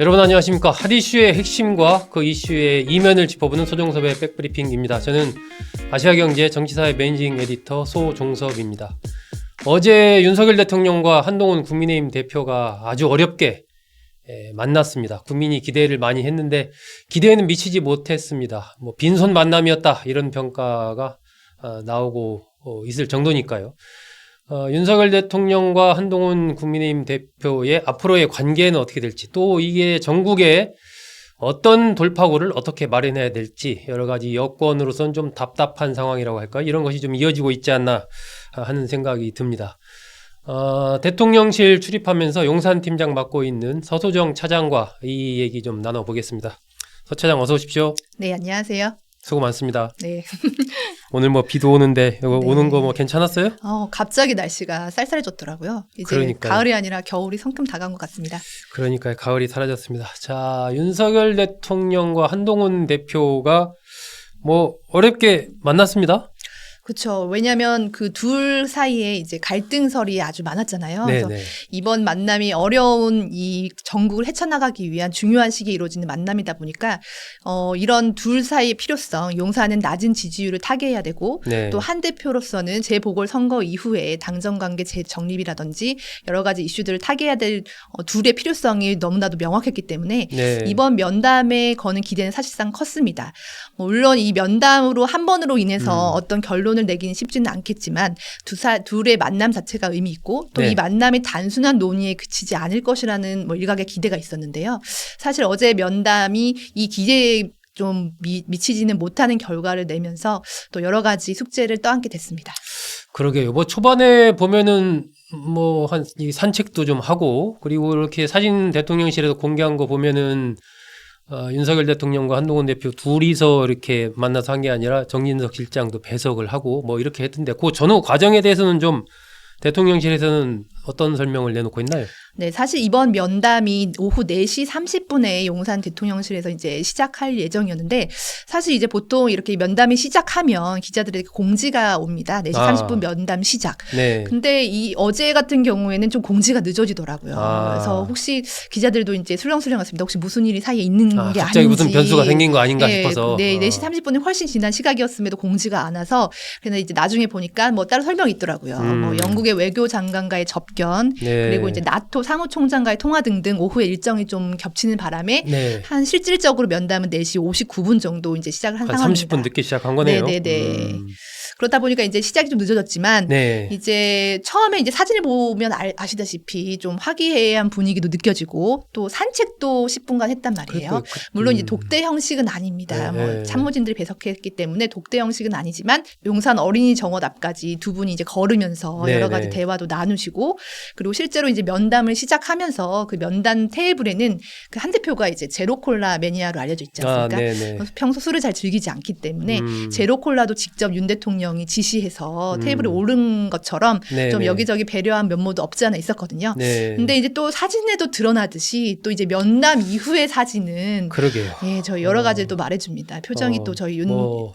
여러분 안녕하십니까. 핫 이슈의 핵심과 그 이슈의 이면을 짚어보는 소종섭의 백브리핑입니다. 저는 아시아경제 정치사회 매니징 에디터 소종섭입니다. 어제 윤석열 대통령과 한동훈 국민의힘 대표가 아주 어렵게 만났습니다. 국민이 기대를 많이 했는데 기대에는 미치지 못했습니다. 빈손 만남이었다 이런 평가가 나오고 있을 정도니까요. 윤석열 대통령과 한동훈 국민의힘 대표의 앞으로의 관계는 어떻게 될지, 또 이게 전국에 어떤 돌파구를 어떻게 마련해야 될지 여러 가지 여권으로서는 좀 답답한 상황이라고 할까요? 이런 것이 좀 이어지고 있지 않나 하는 생각이 듭니다. 대통령실 출입하면서 용산팀장 맡고 있는 서소정 차장과 이 얘기 좀 나눠보겠습니다. 서 차장 어서 오십시오. 네, 안녕하세요. 수고 많습니다. 네. 오늘 비도 오는데 이거 네. 오는 거 괜찮았어요? 갑자기 날씨가 쌀쌀해졌더라고요. 이제 그러니까요. 가을이 아니라 겨울이 성큼 다가온 것 같습니다. 그러니까 가을이 사라졌습니다. 자, 윤석열 대통령과 한동훈 대표가 어렵게 만났습니다. 그렇죠. 왜냐하면 그 둘 사이에 이제 갈등설이 아주 많았잖아요. 네네. 그래서 이번 만남이 어려운 이 전국을 헤쳐나가기 위한 중요한 시기에 이루어지는 만남이다 보니까 이런 둘 사이의 필요성, 용산은 낮은 지지율을 타개해야 되고 네. 또 한 대표로서는 재보궐 선거 이후에 당정 관계 재정립이라든지 여러 가지 이슈들을 타개해야 될 둘의 필요성이 너무나도 명확했기 때문에 네. 이번 면담에 거는 기대는 사실상 컸습니다. 물론 이 면담으로 한 번으로 인해서 어떤 결론을 내기는 쉽지는 않겠지만 둘의 만남 자체가 의미 있고 또 이 네. 만남이 단순한 논의에 그치지 않을 것이라는 일각의 기대가 있었는데요. 사실 어제 면담이 이 기대에 좀 미치지는 못하는 결과를 내면서 또 여러 가지 숙제를 떠안게 됐습니다. 그러게요. 초반에 보면은 이 산책도 좀 하고, 그리고 이렇게 사진 대통령실에서 공개한 거 보면은 윤석열 대통령과 한동훈 대표 둘이서 이렇게 만나서 한 게 아니라 정진석 실장도 배석을 하고 이렇게 했던데, 그 전후 과정에 대해서는 좀 대통령실에서는 어떤 설명을 내놓고 있나요? 네, 사실 이번 면담이 오후 4시 30분에 용산 대통령실에서 이제 시작할 예정이었는데 사실 이제 보통 이렇게 면담이 시작하면 기자들에게 공지가 옵니다. 4시 30분 면담 시작. 네. 근데 이 어제 같은 경우에는 좀 공지가 늦어지더라고요. 그래서 혹시 기자들도 이제 술렁술렁했습니다. 혹시 무슨 일이 사이에 있는 게 아닌지. 갑자기 무슨 변수가 생긴 거 아닌가 싶어서. 네, 4시 30분이 훨씬 지난 시각이었음에도 공지가 안 와서 그래서 이제 나중에 보니까 따로 설명이 있더라고요. 영국의 외교장관과의 접견 네. 그리고 이제 나토 사무총장과의 통화 등등 오후에 일정이 좀 겹치는 바람에 네. 한 실질적으로 면담은 4시 59분 정도 이제 시작을 한 한 상황입니다. 30분 늦게 시작한 거네요. 네네네. 그러다 보니까 이제 시작이 좀 늦어졌지만 네. 이제 처음에 이제 사진을 보면 아시다시피 좀 화기애애한 분위기도 느껴지고 또 산책도 10분간 했단 말이에요. 물론 이제 독대 형식은 아닙니다. 네. 참모진들이 배석했기 때문에 독대 형식은 아니지만 용산 어린이 정원 앞까지 두 분이 이제 걸으면서 네. 여러 가지 대화도 나누시고 그리고 실제로 이제 면담을 시작하면서 그 면담 테이블에는 그 한 대표가 이제 제로콜라 매니아로 알려져 있지 않습니까? 평소 술을 잘 즐기지 않기 때문에 제로콜라도 직접 윤 대통령이 지시해서 테이블에 오른 것처럼 좀 여기저기 배려한 면모도 없지 않아 있었거든요. 네. 근데 이제 또 사진에도 드러나듯이 또 이제 면담 이후의 사진은 그러게요. 예, 저희 여러 가지를 또 말해줍니다. 표정이 또 저희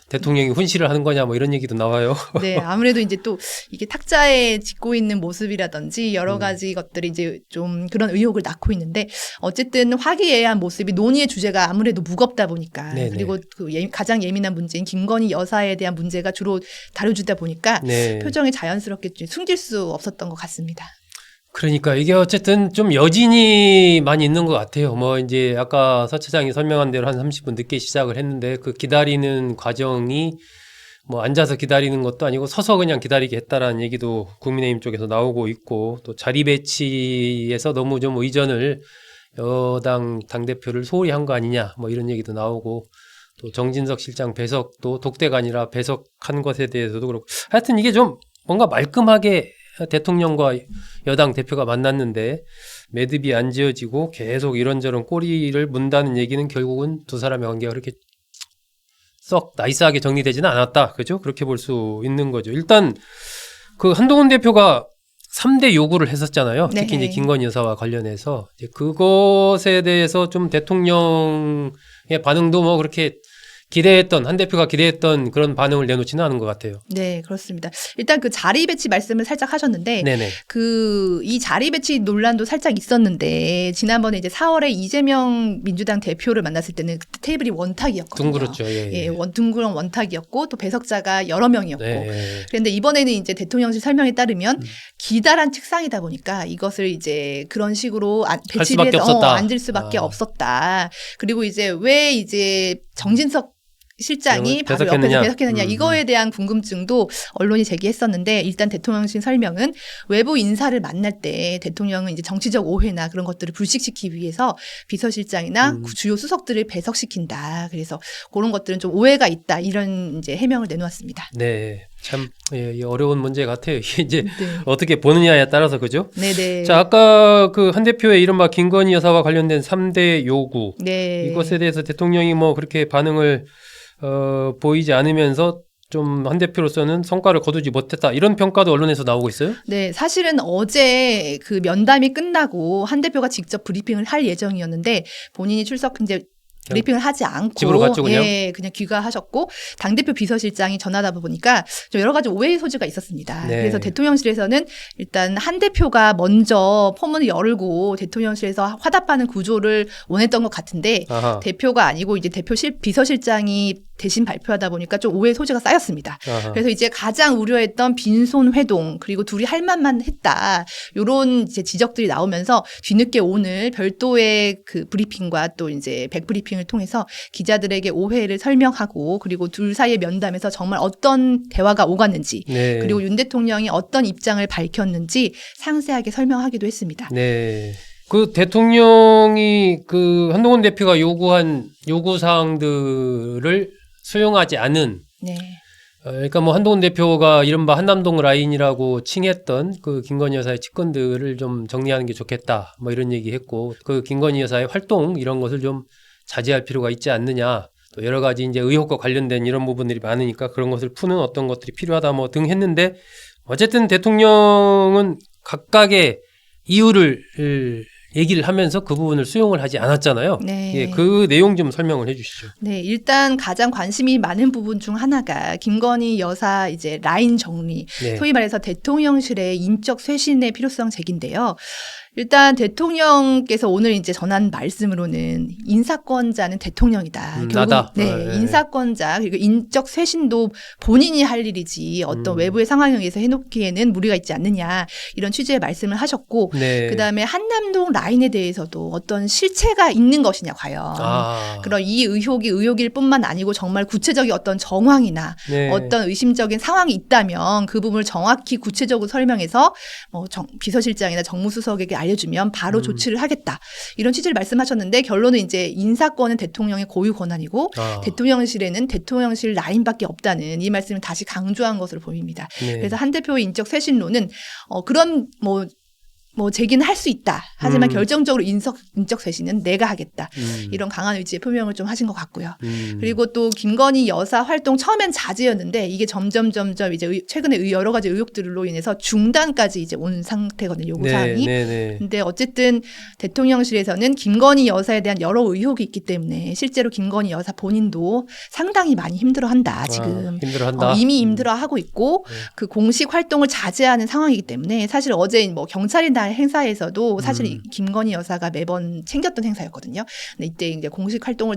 대통령이 훈시를 하는 거냐 이런 얘기도 나와요. 네, 아무래도 이제 또 이게 탁자에 짚고 있는 모습이라든지 여러 가지 것들이 이제 좀 그런 의혹을 낳고 있는데 어쨌든 화기애애한 모습이 논의의 주제가 아무래도 무겁다 보니까 네네. 그리고 그 가장 예민한 문제인 김건희 여사에 대한 문제가 주로 다뤄주다 보니까 표정이 자연스럽게 숨길 수 없었던 것 같습니다. 그러니까 이게 어쨌든 좀 여진이 많이 있는 것 같아요. 이제 아까 서 차장이 설명한 대로 한 30분 늦게 시작을 했는데 그 기다리는 과정이 앉아서 기다리는 것도 아니고 서서 그냥 기다리게 했다라는 얘기도 국민의힘 쪽에서 나오고 있고, 또 자리 배치에서 너무 좀 의전을 여당 당대표를 소홀히 한 거 아니냐 이런 얘기도 나오고, 또 정진석 실장 배석도 독대가 아니라 배석한 것에 대해서도 그렇고, 하여튼 이게 좀 뭔가 말끔하게 대통령과 여당 대표가 만났는데 매듭이 안 지어지고 계속 이런저런 꼬리를 문다는 얘기는 결국은 두 사람의 관계가 그렇게 썩 나이스하게 정리되지는 않았다. 그죠? 그렇게 볼 수 있는 거죠. 일단 그 한동훈 대표가 3대 요구를 했었잖아요. 특히 이제 김건희 여사와 관련해서 이제 그것에 대해서 좀 대통령의 반응도 그렇게 한 대표가 기대했던 그런 반응을 내놓지는 않은 것 같아요. 네, 그렇습니다. 일단 그 자리 배치 말씀을 살짝 하셨는데, 네네. 이 자리 배치 논란도 살짝 있었는데, 지난번에 이제 4월에 이재명 민주당 대표를 만났을 때는 그때 테이블이 원탁이었거든요. 둥그렇죠. 예. 둥그런 원탁이었고, 또 배석자가 여러 명이었고. 네. 그런데 이번에는 이제 대통령실 설명에 따르면 기다란 책상이다 보니까 이것을 이제 그런 식으로 배치를 해서 앉을 수밖에 없었다. 그리고 이제 왜 이제 정진석 실장이 바로 옆에서 배석했느냐 이거에 대한 궁금증도 언론이 제기했었는데 일단 대통령실 설명은 외부 인사를 만날 때 대통령은 이제 정치적 오해나 그런 것들을 불식시키기 위해서 비서실장이나 주요 수석들을 배석시킨다. 그래서 그런 것들은 좀 오해가 있다. 이런 이제 해명을 내놓았습니다. 네. 참 어려운 문제 같아요. 이제 어떻게 보느냐에 따라서 그죠? 네네. 자, 아까 그 한 대표의 이른바 김건희 여사와 관련된 3대 요구 이것에 대해서 대통령이 뭐 그렇게 반응을 보이지 않으면서 좀 한 대표로서는 성과를 거두지 못했다 이런 평가도 언론에서 나오고 있어요? 네, 사실은 어제 그 면담이 끝나고 한 대표가 직접 브리핑을 할 예정이었는데 본인이 이제 브리핑을 하지 않고 집으로 갔죠, 그냥? 그냥 귀가하셨고 당대표 비서실장이 전화다 보니까 좀 여러 가지 오해의 소지가 있었습니다. 네. 그래서 대통령실에서는 일단 한 대표가 먼저 포문을 열고 대통령실에서 화답하는 구조를 원했던 것 같은데 대표가 아니고 이제 비서실장이 대신 발표하다 보니까 좀 오해의 소지가 쌓였습니다. 그래서 이제 가장 우려했던 빈손 회동 그리고 둘이 할 만만 했다. 요런 이제 지적들이 나오면서 뒤늦게 오늘 별도의 그 브리핑과 또 이제 백브리핑을 통해서 기자들에게 오해를 설명하고 그리고 둘 사이의 면담에서 정말 어떤 대화가 오갔는지 그리고 윤 대통령이 어떤 입장을 밝혔는지 상세하게 설명하기도 했습니다. 네. 그 대통령이 그 한동훈 대표가 요구한 요구 사항들을 수용하지 않은 그러니까 뭐 한동훈 대표가 이른바 한남동 라인이라고 칭했던 그 김건희 여사의 측근들을 좀 정리하는 게 좋겠다 뭐 이런 얘기했고 그 김건희 여사의 활동 이런 것을 좀 자제할 필요가 있지 않느냐 또 여러 가지 이제 의혹과 관련된 이런 부분들이 많으니까 그런 것을 푸는 어떤 것들이 필요하다 뭐 등 했는데 어쨌든 대통령은 각각의 이유를 얘기를 하면서 그 부분을 수용을 하지 않았잖아요. 네. 예, 그 내용 좀 설명을 해주시죠. 네, 일단 가장 관심이 많은 부분 중 하나가 김건희 여사 이제 라인 정리, 소위 말해서 대통령실의 인적 쇄신의 필요성 제기인데요. 일단 대통령께서 오늘 이제 전한 말씀으로는 인사권자는 대통령이다. 결국 나다. 인사권자 그리고 인적 쇄신도 본인이 할 일이지 어떤 외부의 상황에 의해서 해놓기에는 무리가 있지 않느냐 이런 취지의 말씀을 하셨고 그다음에 한남동 라인에 대해서도 어떤 실체가 있는 것이냐 과연 그런 이 의혹일 뿐만 아니고 정말 구체적인 어떤 정황이나 어떤 의심적인 상황이 있다면 그 부분을 정확히 구체적으로 설명해서 비서실장이나 정무수석에게 알려주면 바로 조치를 하겠다. 이런 취지를 말씀하셨는데 결론은 이제 인사권은 대통령의 고유 권한이고 대통령실에는 대통령실 라인밖에 없다는 이 말씀을 다시 강조한 것으로 보입니다. 그래서 한 대표의 인적 쇄신론은 그런 제기는 할 수 있다. 하지만 결정적으로 인적 쇄신은 내가 하겠다. 이런 강한 의지의 표명을 좀 하신 것 같고요. 그리고 또 김건희 여사 활동 처음엔 자제였는데 이게 점점 이제 최근에 여러 가지 의혹들로 인해서 중단까지 이제 온 상태거든요. 요구 사항이. 근데 어쨌든 대통령실에서는 김건희 여사에 대한 여러 의혹이 있기 때문에 실제로 김건희 여사 본인도 상당히 많이 힘들어한다. 지금 힘들어한다. 이미 힘들어하고 있고 그 공식 활동을 자제하는 상황이기 때문에 사실 어제 경찰의 날 행사에서도 사실 김건희 여사가 매번 챙겼던 행사였거든요. 근데 이때 이제 공식 활동을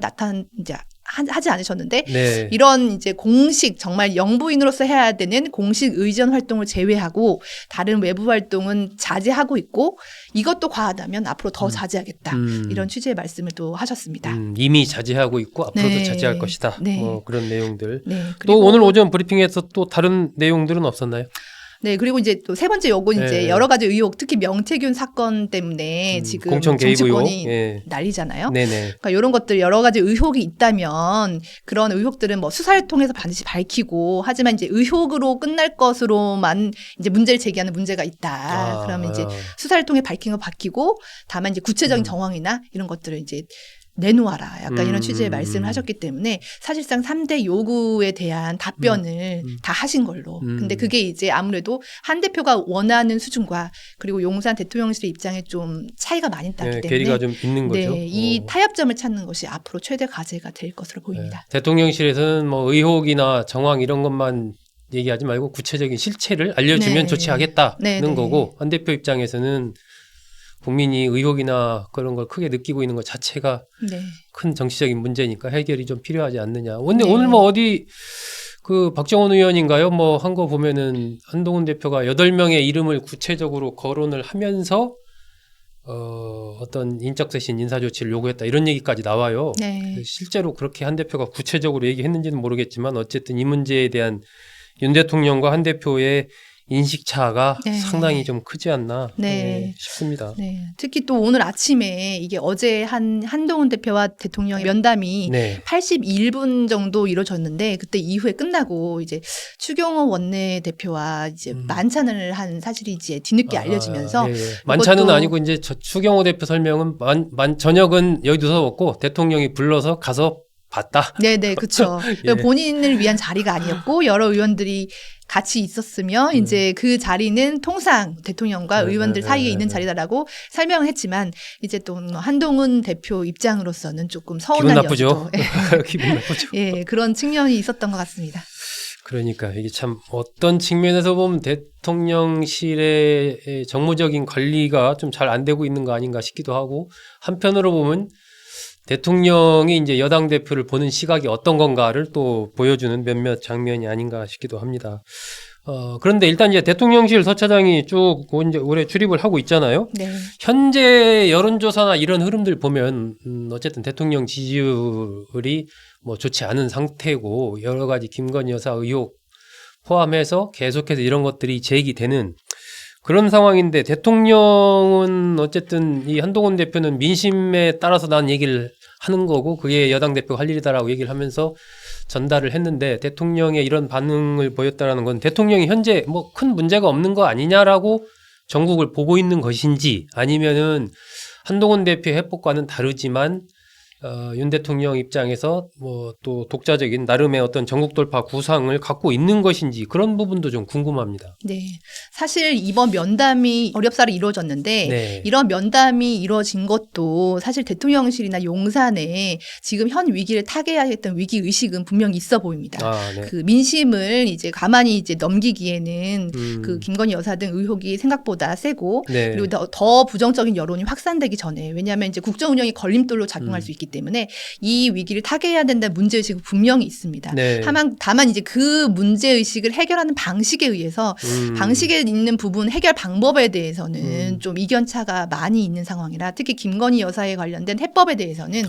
하지 않으셨는데 이런 이제 공식 정말 영부인으로서 해야 되는 공식 의전 활동을 제외하고 다른 외부 활동은 자제하고 있고 이것도 과하다면 앞으로 더 자제하겠다. 이런 취지의 말씀을 또 하셨습니다. 이미 자제하고 있고 앞으로도 자제할 것이다. 그런 내용들. 그리고 또 오늘 오전 브리핑에서 또 다른 내용들은 없었나요? 네, 그리고 이제 또 세 번째 요구는 이제 여러 가지 의혹, 특히 명태균 사건 때문에 지금 공천 개입 정치권이 의혹 난리잖아요. 그러니까 이런 것들 여러 가지 의혹이 있다면 그런 의혹들은 수사를 통해서 반드시 밝히고 하지만 이제 의혹으로 끝날 것으로만 이제 문제를 제기하는 문제가 있다. 그러면 이제 수사를 통해 밝힌 거 밝히고 다만 이제 구체적인 정황이나 이런 것들을 이제 내놓아라. 약간 이런 취지의 말씀을 하셨기 때문에 사실상 3대 요구에 대한 답변을 다 하신 걸로. 근데 그게 이제 아무래도 한 대표가 원하는 수준과 그리고 용산 대통령실의 입장에 좀 차이가 많이 나기 때문에 괴리가 좀 있는 거죠. 네, 이 타협점을 찾는 것이 앞으로 최대 과제가 될 것으로 보입니다. 대통령실에서는 뭐 의혹이나 정황 이런 것만 얘기하지 말고 구체적인 실체를 알려주면 네. 조치하겠다는 네, 네. 거고 한 대표 입장에서는 국민이 의혹이나 그런 걸 크게 느끼고 있는 것 자체가 네. 큰 정치적인 문제니까 해결이 좀 필요하지 않느냐. 근데 네. 오늘 뭐 어디 그 박정원 의원인가요? 뭐 한 거 보면은 한동훈 대표가 8명의 이름을 구체적으로 거론을 하면서 어떤 인적쇄신 인사조치를 요구했다 이런 얘기까지 나와요. 네. 실제로 그렇게 한 대표가 구체적으로 얘기했는지는 모르겠지만 어쨌든 이 문제에 대한 윤 대통령과 한 대표의 인식차가 네. 상당히 좀 크지 않나 네. 싶습니다. 네. 특히 또 오늘 아침에 이게 어제 한동훈 대표와 대통령의 면담이 네. 81분 정도 이루어졌는데 그때 이후에 끝나고 이제 추경호 원내대표와 이제 만찬을 한 사실이 이제 뒤늦게 알려지면서 예. 만찬은 아니고 이제 추경호 대표 설명은 저녁은 여기 두서없고 대통령이 불러서 가서 봤다. 네네, 그렇죠. 예. 본인을 위한 자리가 아니었고 여러 의원들이 같이 있었으며 이제 그 자리는 통상 대통령과 의원들 사이에 있는 자리다라고 설명을 했지만 이제 또 한동훈 대표 입장으로서는 조금 서운한 기분 나쁘죠. 여지도 기분 나쁘죠. 예, 그런 측면이 있었던 것 같습니다. 그러니까 이게 참 어떤 측면에서 보면 대통령실의 정무적인 관리가 좀 잘 안 되고 있는 거 아닌가 싶기도 하고 한편으로 보면 대통령이 이제 여당 대표를 보는 시각이 어떤 건가를 또 보여주는 몇몇 장면이 아닌가 싶기도 합니다. 그런데 일단 이제 대통령실 서차장이 쭉 이제 올해 출입을 하고 있잖아요. 네. 현재 여론조사나 이런 흐름들 보면 어쨌든 대통령 지지율이 뭐 좋지 않은 상태고 여러 가지 김건희 여사 의혹 포함해서 계속해서 이런 것들이 제기되는 그런 상황인데 대통령은 어쨌든 이 한동훈 대표는 민심에 따라서 난 얘기를 하는 거고 그게 여당 대표가 할 일이다라고 얘기를 하면서 전달을 했는데 대통령의 이런 반응을 보였다라는 건 대통령이 현재 뭐 큰 문제가 없는 거 아니냐라고 전국을 보고 있는 것인지 아니면은 한동훈 대표의 해법과는 다르지만 윤 대통령 입장에서 뭐 또 독자적인 나름의 어떤 전국 돌파 구상을 갖고 있는 것인지 그런 부분도 좀 궁금합니다. 네. 사실 이번 면담이 어렵사리 이루어졌는데 네. 이런 면담이 이루어진 것도 사실 대통령실이나 용산에 지금 현 위기를 타개해야 했던 위기 의식은 분명히 있어 보입니다. 네. 그 민심을 이제 가만히 이제 넘기기에는 그 김건희 여사 등 의혹이 생각보다 세고 네. 그리고 더 부정적인 여론이 확산되기 전에 왜냐하면 이제 국정 운영이 걸림돌로 작용할 수 있기 때문에 이 위기를 타개해야 된다는 문제의식은 분명히 있습니다. 네. 다만 이제 그 문제의식을 해결하는 방식에 의해서 방식에 있는 부분 해결 방법에 대해서는 좀 이견차가 많이 있는 상황이라 특히 김건희 여사에 관련된 해법에 대해서는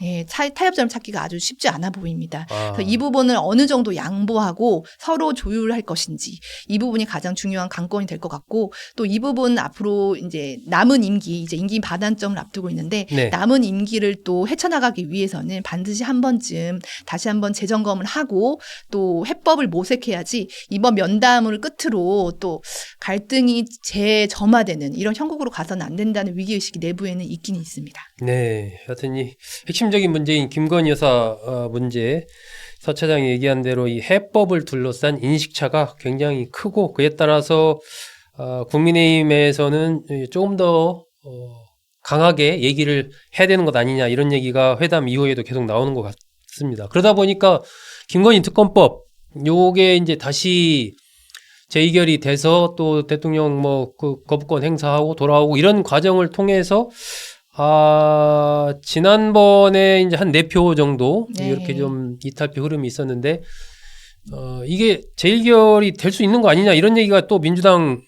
예, 타협점을 찾기가 아주 쉽지 않아 보입니다. 그래서 이 부분을 어느 정도 양보하고 서로 조율할 것인지 이 부분이 가장 중요한 관건이 될 것 같고 또 이 부분 앞으로 이제 남은 임기 이제 임기 반환점을 앞두고 있는데 네. 남은 임기를 또 헤쳐나가기 위해서는 반드시 한 번쯤 다시 한번 재점검을 하고 또 해법을 모색해야지 이번 면담을 끝으로 또 갈등이 재점화되는 이런 형국으로 가서는 안 된다는 위기의식이 내부에는 있긴 있습니다. 네. 하여튼 이 핵심적인 문제인 김건희 여사 문제 서 차장이 얘기한 대로 이 해법을 둘러싼 인식차가 굉장히 크고 그에 따라서 국민의힘에서는 조금 더 강하게 얘기를 해야 되는 것 아니냐 이런 얘기가 회담 이후에도 계속 나오는 것 같습니다. 그러다 보니까 김건희 특검법 요게 이제 다시 재의결이 돼서 또 대통령 뭐 그 거부권 행사하고 돌아오고 이런 과정을 통해서 지난번에 이제 한 4표 정도 네. 이렇게 좀 이탈표 흐름이 있었는데 이게 재의결이 될 수 있는 거 아니냐 이런 얘기가 또 민주당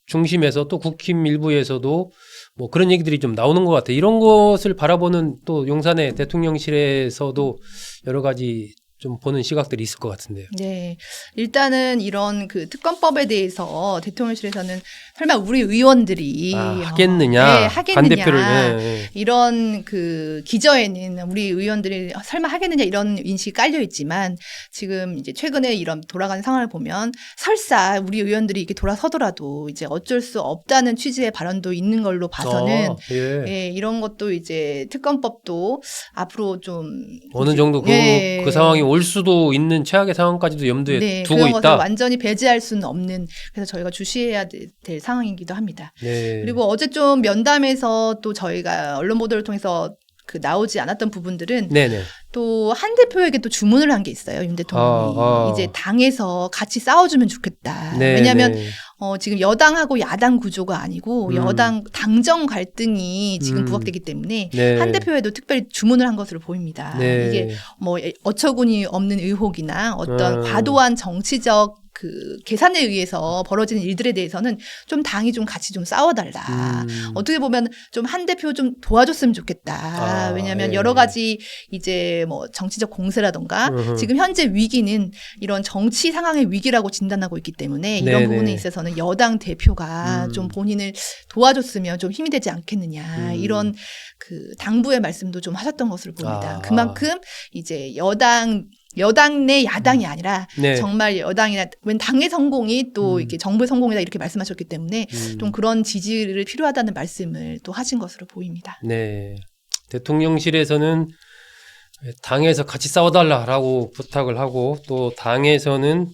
중심에서 또 국힘 일부에서도 뭐 그런 얘기들이 좀 나오는 것 같아요. 이런 것을 바라보는 또 용산의 대통령실에서도 여러 가지 좀 보는 시각들이 있을 것 같은데요. 네. 일단은 이런 그 특검법에 대해서 대통령실에서는 설마 우리 의원들이 하겠느냐, 네, 하겠느냐 반대표를 이런 그 기저에는 우리 의원들이 설마 하겠느냐 이런 인식이 깔려 있지만 지금 이제 최근에 이런 돌아가는 상황을 보면 설사 우리 의원들이 이렇게 돌아서더라도 이제 어쩔 수 없다는 취지의 발언도 있는 걸로 봐서는 예, 이런 것도 이제 특검법도 앞으로 좀 어느 정도 그 상황이 올 수도 있는 최악의 상황까지도 염두에 두고 그런 있다. 것을 완전히 배제할 수는 없는 그래서 저희가 주시해야 될 상황이기도 합니다. 네. 그리고 어제 좀 면담에서 또 저희가 언론 보도를 통해서 그 나오지 않았던 부분들은 또 한 대표에게 또 주문을 한 게 있어요. 윤 대통령이 이제 당에서 같이 싸워주면 좋겠다. 왜냐하면 지금 여당하고 야당 구조가 아니고 여당 당정 갈등이 지금 부각되기 때문에 한 대표에도 특별히 주문을 한 것으로 보입니다. 이게 뭐 어처구니 없는 의혹이나 어떤 과도한 정치적 그 계산에 의해서 벌어지는 일들에 대해서는 좀 당이 좀 같이 좀 싸워달라. 어떻게 보면 좀 한 대표 좀 도와줬으면 좋겠다. 왜냐하면 여러 가지 이제 뭐 정치적 공세라던가 지금 현재 위기는 이런 정치 상황의 위기라고 진단하고 있기 때문에 이런 부분에 있어서는 여당 대표가 좀 본인을 도와줬으면 좀 힘이 되지 않겠느냐. 이런 그 당부의 말씀도 좀 하셨던 것으로 보입니다. 그만큼 이제 여당 내 야당이 아니라 정말 여당이나 웬 당의 성공이 또 이렇게 정부의 성공이다 이렇게 말씀하셨기 때문에 좀 그런 지지를 필요하다는 말씀을 또 하신 것으로 보입니다. 네. 대통령실에서는 당에서 같이 싸워달라라고 부탁을 하고 또 당에서는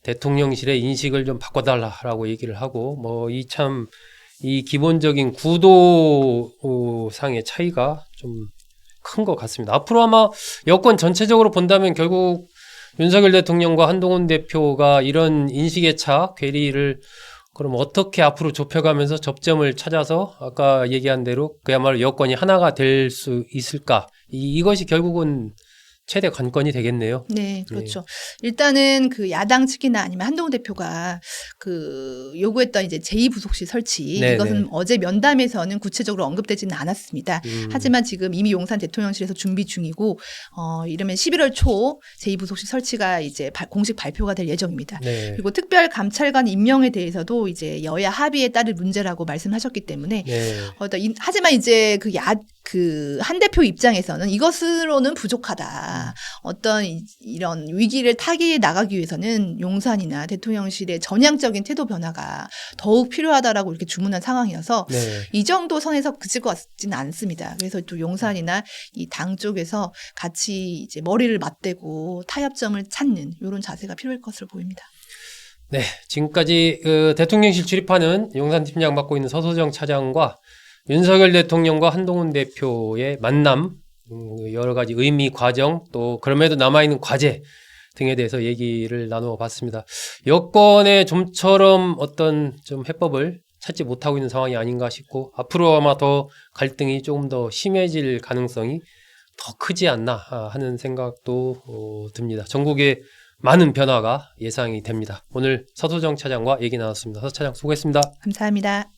대통령실의 인식을 좀 바꿔달라라고 얘기를 하고 뭐 이 기본적인 구도상의 차이가 좀 큰 것 같습니다. 앞으로 아마 여권 전체적으로 본다면 결국 윤석열 대통령과 한동훈 대표가 이런 인식의 차, 괴리를 그럼 어떻게 앞으로 좁혀가면서 접점을 찾아서 아까 얘기한 대로 그야말로 여권이 하나가 될 수 있을까? 이것이 결국은 최대 관건이 되겠네요. 네, 그렇죠. 일단은 그 야당 측이나 아니면 한동훈 대표가 그 요구했던 이제 제2부속실 설치 이것은 어제 면담에서는 구체적으로 언급되지는 않았습니다. 하지만 지금 이미 용산 대통령실에서 준비 중이고 이러면 11월 초 제2부속실 설치가 이제 공식 발표가 될 예정입니다. 그리고 특별 감찰관 임명에 대해서도 이제 여야 합의에 따를 문제라고 말씀하셨기 때문에 하지만 이제 그 한 대표 입장에서는 이것으로는 부족하다. 어떤 이런 위기를 타개해 나가기 위해서는 용산이나 대통령실의 전향적인 태도 변화가 더욱 필요하다라고 이렇게 주문한 상황이어서 이 정도 선에서 그칠 것 같지는 않습니다. 그래서 또 용산이나 이 당 쪽에서 같이 이제 머리를 맞대고 타협점을 찾는 이런 자세가 필요할 것으로 보입니다. 네, 지금까지 대통령실 출입하는 용산 팀장 맡고 있는 서소정 차장과 윤석열 대통령과 한동훈 대표의 만남, 여러 가지 의미, 과정, 또 그럼에도 남아있는 과제 등에 대해서 얘기를 나누어 봤습니다. 여권의 좀처럼 어떤 좀 해법을 찾지 못하고 있는 상황이 아닌가 싶고 앞으로 아마 더 갈등이 조금 더 심해질 가능성이 더 크지 않나 하는 생각도 듭니다. 전국에 많은 변화가 예상이 됩니다. 오늘 서소정 차장과 얘기 나눴습니다. 서 차장 수고했습니다. 감사합니다.